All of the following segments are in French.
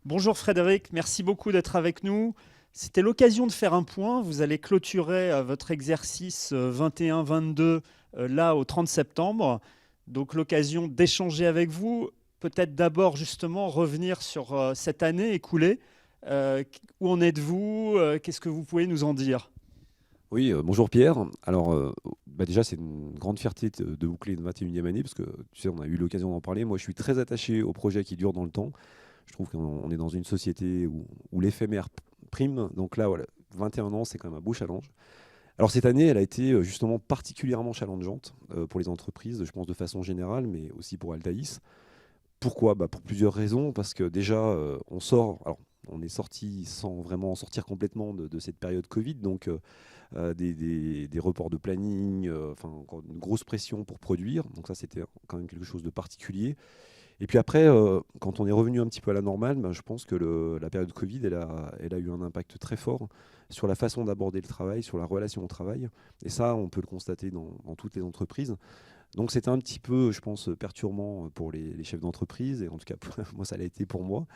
Bonjour Frédéric, merci beaucoup d'être avec nous. C'était l'occasion de faire un point. Vous allez clôturer votre exercice 21-22 là au 30 septembre. Donc l'occasion d'échanger avec vous. Peut-être d'abord justement revenir sur cette année écoulée. Euh, où en êtes-vous? Qu'est-ce que vous pouvez nous en dire? Oui, bonjour Pierre. Alors, déjà, c'est une grande fierté de boucler une 21e année, parce que tu sais, on a eu l'occasion d'en parler. Moi, je suis très attaché au projet qui dure dans le temps. Je trouve qu'on est dans une société où l'éphémère prime. Donc là, voilà, 21 ans, c'est quand même un beau challenge. Alors, cette année, elle a été justement particulièrement challengeante pour les entreprises, je pense de façon générale, mais aussi pour Altaïs. Pourquoi? Pour plusieurs raisons. Parce que déjà, on sort. Alors, on est sorti sans vraiment sortir complètement de cette période Covid. Donc, des reports de planning, enfin encore une grosse pression pour produire. Donc ça, c'était quand même quelque chose de particulier. Et puis après, quand on est revenu un petit peu à la normale, je pense que la période Covid, elle a eu un impact très fort sur la façon d'aborder le travail, sur la relation au travail. Et ça, on peut le constater dans toutes les entreprises. Donc c'était un petit peu, je pense, perturbant pour les chefs d'entreprise, et en tout cas, moi, ça l'a été pour moi.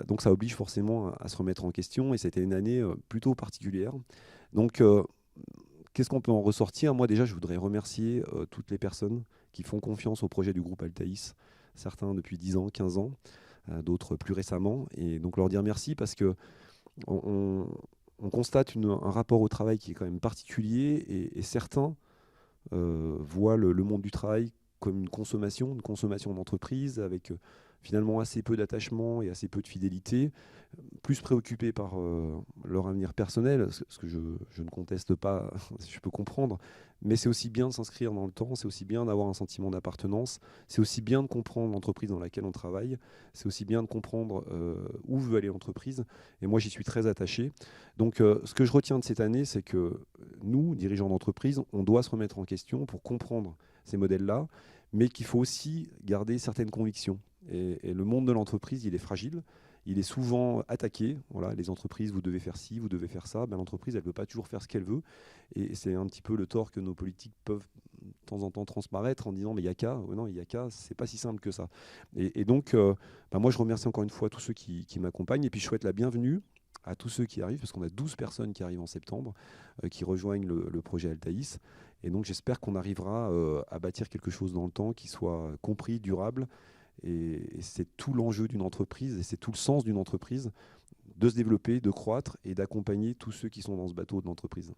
Donc ça oblige forcément à se remettre en question, et c'était une année plutôt particulière. Donc, qu'est-ce qu'on peut en ressortir? Moi, déjà, je voudrais remercier toutes les personnes qui font confiance au projet du groupe Altaïs, certains depuis 10 ans, 15 ans, d'autres plus récemment. Et donc leur dire merci, parce que on, on constate un rapport au travail qui est quand même particulier, et certains voient le monde du travail comme une consommation d'entreprise, avec finalement assez peu d'attachement et assez peu de fidélité, plus préoccupés par leur avenir personnel, ce que je ne conteste pas, je peux comprendre, mais c'est aussi bien de s'inscrire dans le temps, c'est aussi bien d'avoir un sentiment d'appartenance, c'est aussi bien de comprendre l'entreprise dans laquelle on travaille, c'est aussi bien de comprendre où veut aller l'entreprise, et moi j'y suis très attaché. Donc ce que je retiens de cette année, c'est que nous, dirigeants d'entreprise, on doit se remettre en question pour comprendre ces modèles-là, mais qu'il faut aussi garder certaines convictions. Et le monde de l'entreprise, il est fragile, il est souvent attaqué. Voilà, les entreprises, vous devez faire ci, vous devez faire ça. L'entreprise, elle ne peut pas toujours faire ce qu'elle veut. Et c'est un petit peu le tort que nos politiques peuvent de temps en temps transparaître en disant mais il n'y a qu'à. Non, il n'y a qu'à, c'est pas si simple que ça. Et donc, moi, je remercie encore une fois tous ceux qui m'accompagnent. Et puis, je souhaite la bienvenue à tous ceux qui arrivent, parce qu'on a 12 personnes qui arrivent en septembre, qui rejoignent le projet Altaïs. Et donc, j'espère qu'on arrivera à bâtir quelque chose dans le temps qui soit compris, durable, et c'est tout l'enjeu d'une entreprise, et c'est tout le sens d'une entreprise, de se développer, de croître et d'accompagner tous ceux qui sont dans ce bateau de l'entreprise.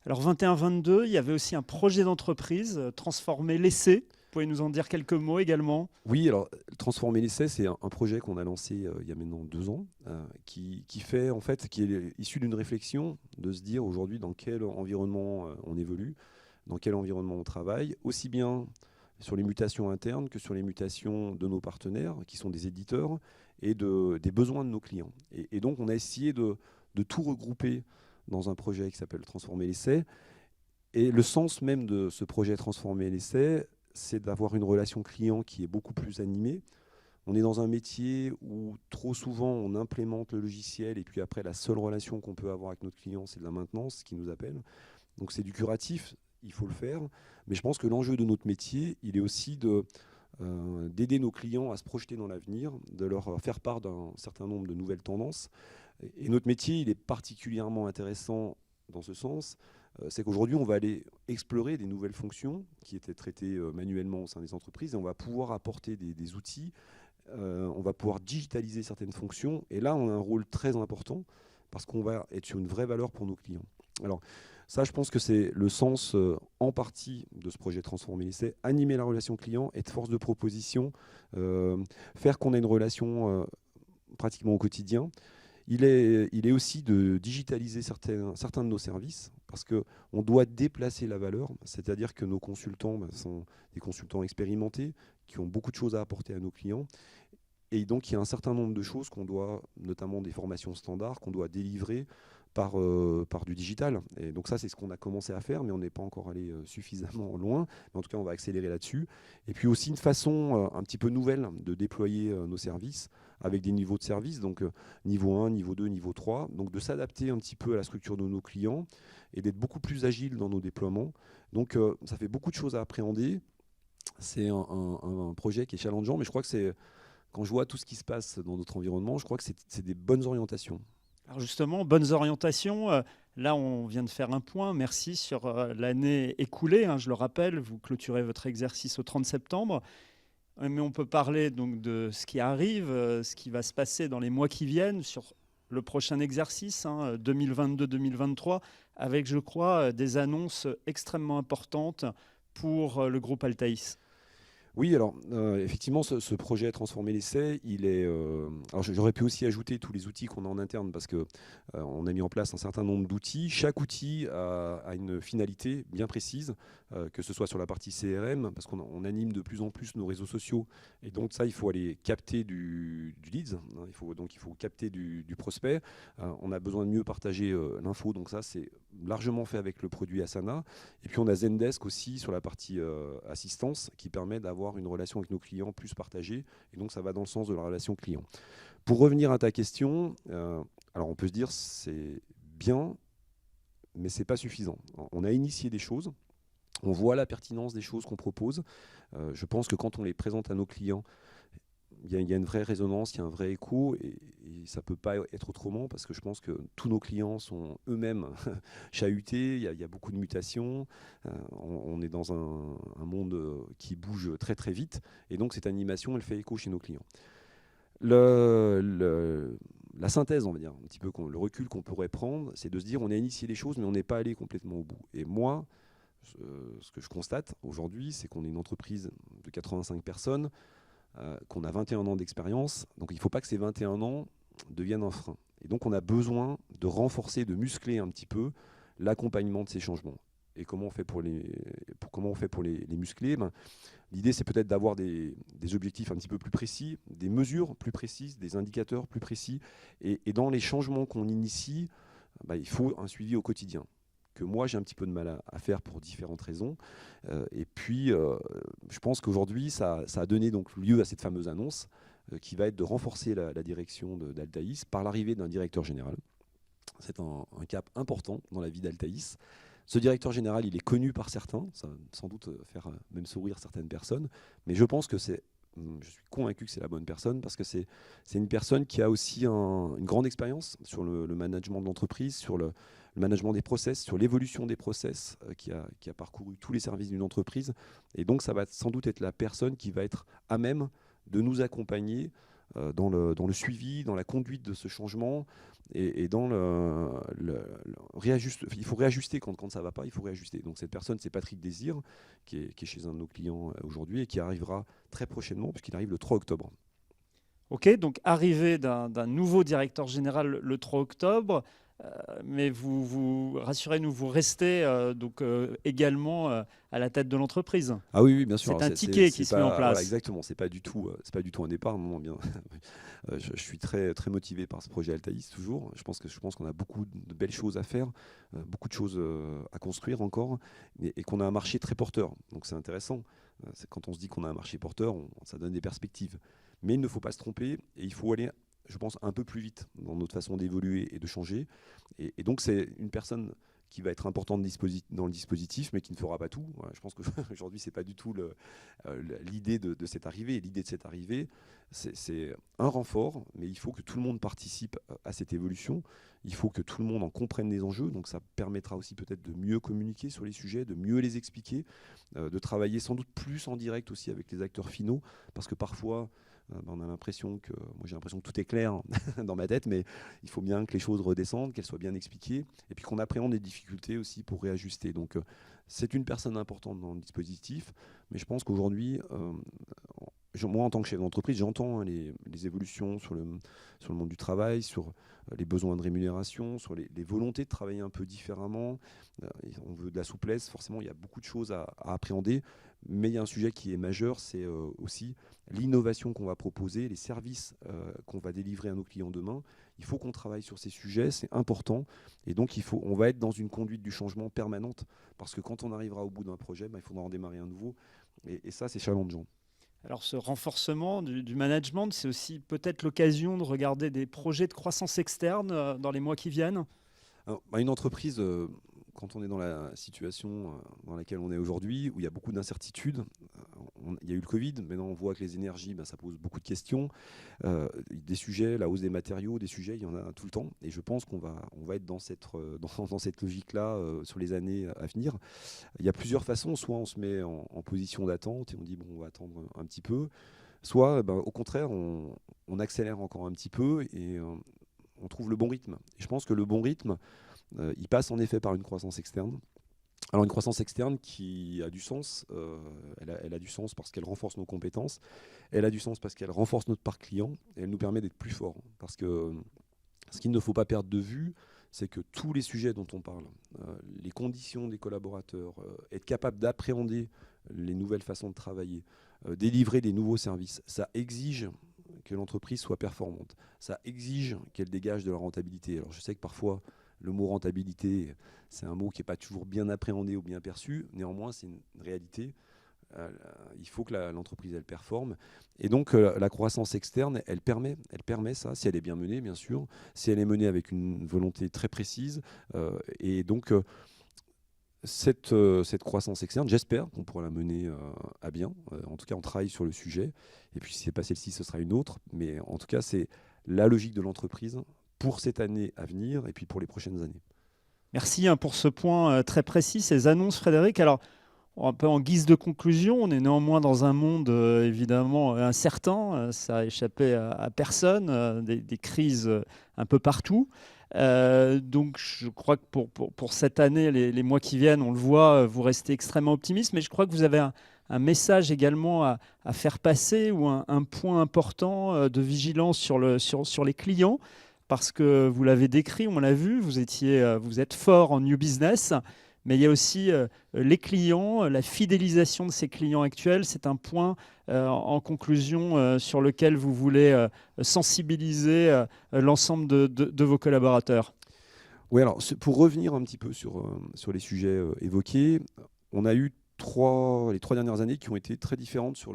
Alors 21-22, il y avait aussi un projet d'entreprise, transformer l'essai. Vous pouvez nous en dire quelques mots également? Oui, alors Transformer l'essai, c'est un projet qu'on a lancé il y a maintenant 2 ans, qui fait en fait, qui est issu d'une réflexion de se dire aujourd'hui dans quel environnement on évolue, dans quel environnement on travaille, aussi bien sur les mutations internes que sur les mutations de nos partenaires, qui sont des éditeurs, et des besoins de nos clients. Et donc, on a essayé de tout regrouper dans un projet qui s'appelle Transformer l'essai. Et le sens même de ce projet Transformer l'essai, c'est d'avoir une relation client qui est beaucoup plus animée. On est dans un métier où trop souvent on implémente le logiciel, et puis après la seule relation qu'on peut avoir avec notre client, c'est de la maintenance qui nous appelle. Donc c'est du curatif, il faut le faire. Mais je pense que l'enjeu de notre métier, il est aussi d'aider nos clients à se projeter dans l'avenir, de leur faire part d'un certain nombre de nouvelles tendances. Et notre métier, il est particulièrement intéressant dans ce sens. C'est qu'aujourd'hui, on va aller explorer des nouvelles fonctions qui étaient traitées manuellement au sein des entreprises, et on va pouvoir apporter des outils, on va pouvoir digitaliser certaines fonctions. Et là, on a un rôle très important, parce qu'on va être sur une vraie valeur pour nos clients. Alors, ça, je pense que c'est le sens en partie de ce projet Transformer l'essai, animer la relation client, être force de proposition, euh, faire qu'on ait une relation pratiquement au quotidien. Il est aussi de digitaliser certains de nos services, parce qu'on doit déplacer la valeur, c'est-à-dire que nos consultants sont des consultants expérimentés qui ont beaucoup de choses à apporter à nos clients. Et donc, il y a un certain nombre de choses qu'on doit, notamment des formations standards, qu'on doit délivrer par du digital. Et donc ça, c'est ce qu'on a commencé à faire, mais on n'est pas encore allé suffisamment loin. Mais en tout cas, on va accélérer là-dessus. Et puis aussi une façon un petit peu nouvelle de déployer nos services, avec des niveaux de service, donc niveau 1, niveau 2, niveau 3. Donc de s'adapter un petit peu à la structure de nos clients, et d'être beaucoup plus agile dans nos déploiements. Donc ça fait beaucoup de choses à appréhender. C'est un projet qui est challengeant, mais je crois que quand je vois tout ce qui se passe dans notre environnement, je crois que c'est des bonnes orientations. Alors justement, bonnes orientations. Là, on vient de faire un point. Merci sur l'année écoulée. Hein, je le rappelle, vous clôturez votre exercice au 30 septembre. Mais on peut parler donc de ce qui arrive, ce qui va se passer dans les mois qui viennent sur le prochain exercice, hein, 2022-2023, avec, je crois, des annonces extrêmement importantes pour le groupe Altaïs. Oui, alors effectivement, ce projet Transformer l'essai, il est. Alors j'aurais pu aussi ajouter tous les outils qu'on a en interne parce que on a mis en place un certain nombre d'outils. Chaque outil a une finalité bien précise, que ce soit sur la partie CRM, parce qu'on anime de plus en plus nos réseaux sociaux, et donc ça, il faut aller capter du leads, hein, il faut capter du prospect. On a besoin de mieux partager l'info, donc ça, c'est largement fait avec le produit Asana. Et puis on a Zendesk aussi sur la partie assistance qui permet d'avoir une relation avec nos clients plus partagée, et donc ça va dans le sens de la relation client. Pour revenir à ta question, alors on peut se dire c'est bien, mais c'est pas suffisant. On a initié des choses, on voit la pertinence des choses qu'on propose. Je pense que quand on les présente à nos clients, il y a une vraie résonance, il y a un vrai écho, et ça ne peut pas être autrement, parce que je pense que tous nos clients sont eux-mêmes chahutés, il y a beaucoup de mutations, on est dans un monde qui bouge très très vite, et donc cette animation, elle fait écho chez nos clients. La synthèse, on va dire, un petit peu le recul qu'on pourrait prendre, c'est de se dire on a initié les choses, mais on n'est pas allé complètement au bout. Et moi, ce que je constate aujourd'hui, c'est qu'on est une entreprise de 85 personnes, qu'on a 21 ans d'expérience, donc il ne faut pas que ces 21 ans deviennent un frein. Et donc on a besoin de renforcer, de muscler un petit peu l'accompagnement de ces changements. Et comment on fait pour les muscler? L'idée, c'est peut-être d'avoir des objectifs un petit peu plus précis, des mesures plus précises, des indicateurs plus précis. Et dans les changements qu'on initie, il faut un suivi au quotidien, que moi j'ai un petit peu de mal à faire pour différentes raisons. Et puis, je pense qu'aujourd'hui, ça a donné donc lieu à cette fameuse annonce qui va être de renforcer la direction d'Altaïs par l'arrivée d'un directeur général. C'est un cap important dans la vie d'Altaïs. Ce directeur général, il est connu par certains, ça va sans doute faire même sourire certaines personnes, mais je pense que je suis convaincu que c'est la bonne personne, parce que c'est une personne qui a aussi une grande expérience sur le management de l'entreprise, sur le management des process, sur l'évolution des process, qui a parcouru tous les services d'une entreprise. Et donc, ça va sans doute être la personne qui va être à même de nous accompagner dans le suivi, dans la conduite de ce changement, et dans il faut réajuster quand ça ne va pas, il faut réajuster. Donc cette personne, c'est Patrick Désir, qui est chez un de nos clients aujourd'hui, et qui arrivera très prochainement, puisqu'il arrive le 3 octobre. Ok, donc arrivée d'un nouveau directeur général le 3 octobre, mais vous rassurez-nous, vous restez également à la tête de l'entreprise. Ah oui, bien sûr. C'est un ticket qui se met en place. Voilà, exactement, c'est pas du tout un départ. Bien. Je suis très, très motivé par ce projet Altaïs, toujours. Je pense qu'on a beaucoup de belles choses à faire, beaucoup de choses à construire encore, et qu'on a un marché très porteur. Donc c'est intéressant. Quand on se dit qu'on a un marché porteur, ça donne des perspectives. Mais il ne faut pas se tromper, et il faut aller, je pense, un peu plus vite dans notre façon d'évoluer et de changer. Et donc, c'est une personne qui va être importante dans le dispositif, mais qui ne fera pas tout. Voilà, je pense qu'aujourd'hui, ce n'est pas du tout l'idée de cette arrivée. L'idée de cette arrivée, c'est un renfort, mais il faut que tout le monde participe à cette évolution. Il faut que tout le monde en comprenne les enjeux. Donc, ça permettra aussi peut-être de mieux communiquer sur les sujets, de mieux les expliquer, de travailler sans doute plus en direct aussi avec les acteurs finaux, parce que parfois, on a l'impression que, moi j'ai l'impression que tout est clair dans ma tête, mais il faut bien que les choses redescendent, qu'elles soient bien expliquées, et puis qu'on appréhende les difficultés aussi pour réajuster. Donc c'est une personne importante dans le dispositif, mais je pense qu'aujourd'hui, moi en tant que chef d'entreprise, j'entends les évolutions sur le monde du travail, sur les besoins de rémunération, sur les volontés de travailler un peu différemment. On veut de la souplesse, forcément il y a beaucoup de choses à appréhender, mais il y a un sujet qui est majeur, c'est aussi l'innovation qu'on va proposer, les services qu'on va délivrer à nos clients demain. Il faut qu'on travaille sur ces sujets, c'est important, et donc on va être dans une conduite du changement permanente, parce que quand on arrivera au bout d'un projet, il faudra en démarrer un nouveau, et ça c'est challengeant. Alors ce renforcement du management, c'est aussi peut-être l'occasion de regarder des projets de croissance externe dans les mois qui viennent. Alors, une entreprise quand on est dans la situation dans laquelle on est aujourd'hui, où il y a beaucoup d'incertitudes, il y a eu le Covid, maintenant on voit que les énergies, ça pose beaucoup de questions, des sujets, la hausse des matériaux, des sujets, il y en a tout le temps, et je pense qu'on va être dans cette logique-là sur les années à venir. Il y a plusieurs façons, soit on se met en position d'attente et on dit bon, on va attendre un petit peu, soit au contraire, on accélère encore un petit peu et on trouve le bon rythme. Et je pense que le bon rythme, il passe en effet par une croissance externe. Alors une croissance externe qui a du sens, elle a du sens parce qu'elle renforce nos compétences, elle a du sens parce qu'elle renforce notre parc client et elle nous permet d'être plus forts. Parce que ce qu'il ne faut pas perdre de vue, c'est que tous les sujets dont on parle, les conditions des collaborateurs, être capable d'appréhender les nouvelles façons de travailler, délivrer des nouveaux services, ça exige que l'entreprise soit performante. Ça exige qu'elle dégage de la rentabilité. Alors je sais que parfois, le mot rentabilité, c'est un mot qui n'est pas toujours bien appréhendé ou bien perçu. Néanmoins, c'est une réalité. Il faut que l'entreprise elle performe. Et donc, la croissance externe, elle permet ça, si elle est bien menée, bien sûr, si elle est menée avec une volonté très précise. Et donc, cette croissance externe, j'espère qu'on pourra la mener à bien. En tout cas, on travaille sur le sujet. Et puis, si ce n'est pas celle-ci, ce sera une autre. Mais en tout cas, c'est la logique de l'entreprise pour cette année à venir et puis pour les prochaines années. Merci pour ce point très précis, ces annonces, Frédéric. Alors, un peu en guise de conclusion, on est néanmoins dans un monde évidemment incertain, ça a échappé à personne, des crises un peu partout. Donc je crois que pour cette année, les mois qui viennent, on le voit, vous restez extrêmement optimiste, mais je crois que vous avez un message également à faire passer ou un point important de vigilance sur les clients, parce que vous l'avez décrit, on l'a vu, vous êtes fort en new business. Mais il y a aussi les clients, la fidélisation de ces clients actuels. C'est un point en conclusion sur lequel vous voulez sensibiliser l'ensemble de vos collaborateurs. Oui, alors pour revenir un petit peu sur les sujets évoqués, on a eu les 3 dernières années qui ont été très différentes sur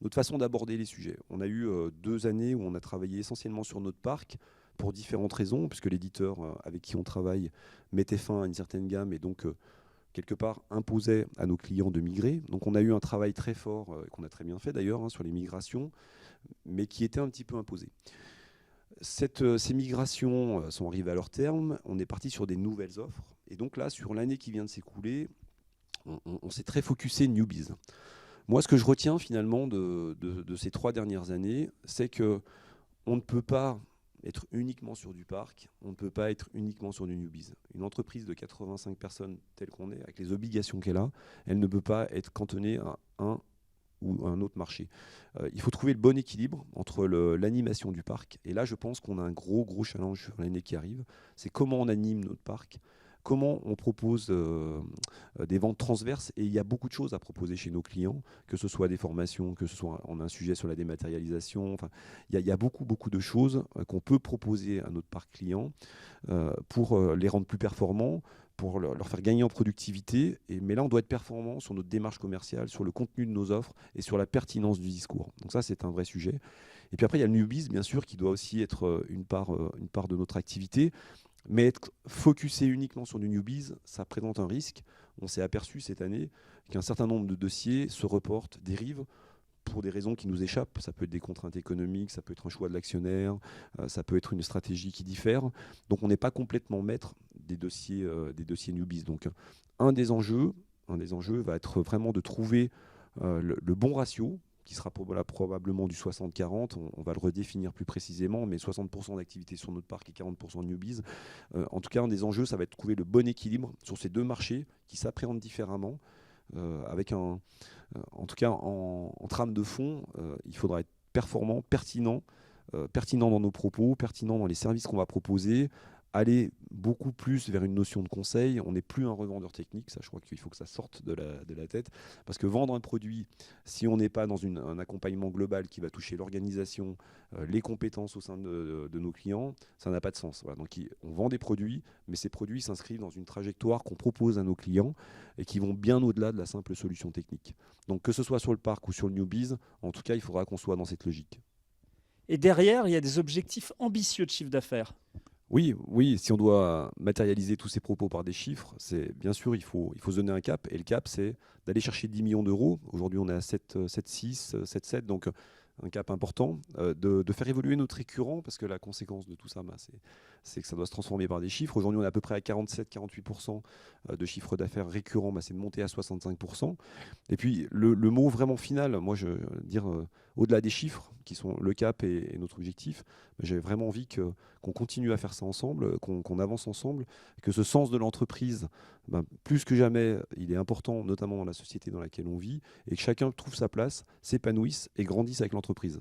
notre façon d'aborder les sujets. On a eu 2 années où on a travaillé essentiellement sur notre parc, pour différentes raisons, puisque l'éditeur avec qui on travaille mettait fin à une certaine gamme et donc quelque part imposait à nos clients de migrer. Donc on a eu un travail très fort, qu'on a très bien fait d'ailleurs, sur les migrations, mais qui était un petit peu imposé. Ces migrations sont arrivées à leur terme, on est parti sur des nouvelles offres, et donc là, sur l'année qui vient de s'écouler, on s'est très focusé newbies. Moi, ce que je retiens finalement de ces 3 dernières années, c'est que on ne peut pas être uniquement sur du parc, on ne peut pas être uniquement sur du newbies. Une entreprise de 85 personnes telle qu'on est, avec les obligations qu'elle a, elle ne peut pas être cantonnée à un ou un autre marché. Il faut trouver le bon équilibre entre l'animation du parc. Et là, je pense qu'on a un gros challenge sur l'année qui arrive. C'est comment on anime notre parc, comment on propose des ventes transverses. Et il y a beaucoup de choses à proposer chez nos clients, que ce soit des formations, que ce soit on a un sujet sur la dématérialisation. Enfin, il y a beaucoup de choses qu'on peut proposer à notre parc client pour les rendre plus performants, pour leur faire gagner en productivité. Mais là, on doit être performant sur notre démarche commerciale, sur le contenu de nos offres et sur la pertinence du discours. Donc ça, c'est un vrai sujet. Et puis après, il y a le newbies, bien sûr, qui doit aussi être une part de notre activité. Mais être focusé uniquement sur du newbies, ça présente un risque. On s'est aperçu cette année qu'un certain nombre de dossiers se reportent, dérivent, pour des raisons qui nous échappent. Ça peut être des contraintes économiques, ça peut être un choix de l'actionnaire, ça peut être une stratégie qui diffère. Donc on n'est pas complètement maître des dossiers newbies. Donc un des enjeux va être vraiment de trouver le bon ratio, qui sera probablement du 60-40, on va le redéfinir plus précisément, mais 60% d'activité sur notre parc et 40% de newbies. En tout cas, un des enjeux, ça va être de trouver le bon équilibre sur ces deux marchés qui s'appréhendent différemment, avec en tout cas en trame de fond, il faudra être performant, pertinent dans nos propos, pertinent dans les services qu'on va proposer, aller beaucoup plus vers une notion de conseil. On n'est plus un revendeur technique, ça je crois qu'il faut que ça sorte de la tête, parce que vendre un produit, si on n'est pas dans un accompagnement global qui va toucher l'organisation, les compétences au sein de nos clients, ça n'a pas de sens. Voilà. Donc on vend des produits, mais ces produits s'inscrivent dans une trajectoire qu'on propose à nos clients et qui vont bien au-delà de la simple solution technique. Donc que ce soit sur le parc ou sur le newbies, en tout cas il faudra qu'on soit dans cette logique. Et derrière, il y a des objectifs ambitieux de chiffre d'affaires. Oui, oui, si on doit matérialiser tous ces propos par des chiffres, c'est bien sûr, il faut se donner un cap. Et le cap, c'est d'aller chercher 10 millions d'euros. Aujourd'hui, on est à 7,6, 7,7, donc un cap important. De faire évoluer notre récurrent, parce que la conséquence de tout ça, bah, c'est que ça doit se transformer par des chiffres. Aujourd'hui, on est à peu près à 47-48% de chiffre d'affaires récurrent, bah, c'est de monter à 65%. Et puis, le mot vraiment final, moi, je veux dire, au-delà des chiffres, qui sont le cap et notre objectif, j'ai vraiment envie qu'on continue à faire ça ensemble, qu'on avance ensemble, que ce sens de l'entreprise, ben, plus que jamais, il est important, notamment dans la société dans laquelle on vit, et que chacun trouve sa place, s'épanouisse et grandisse avec l'entreprise.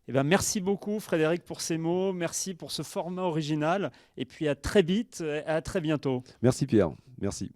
Eh ben, merci beaucoup Frédéric pour ces mots, merci pour ce format original et puis à très vite et à très bientôt. Merci Pierre, merci.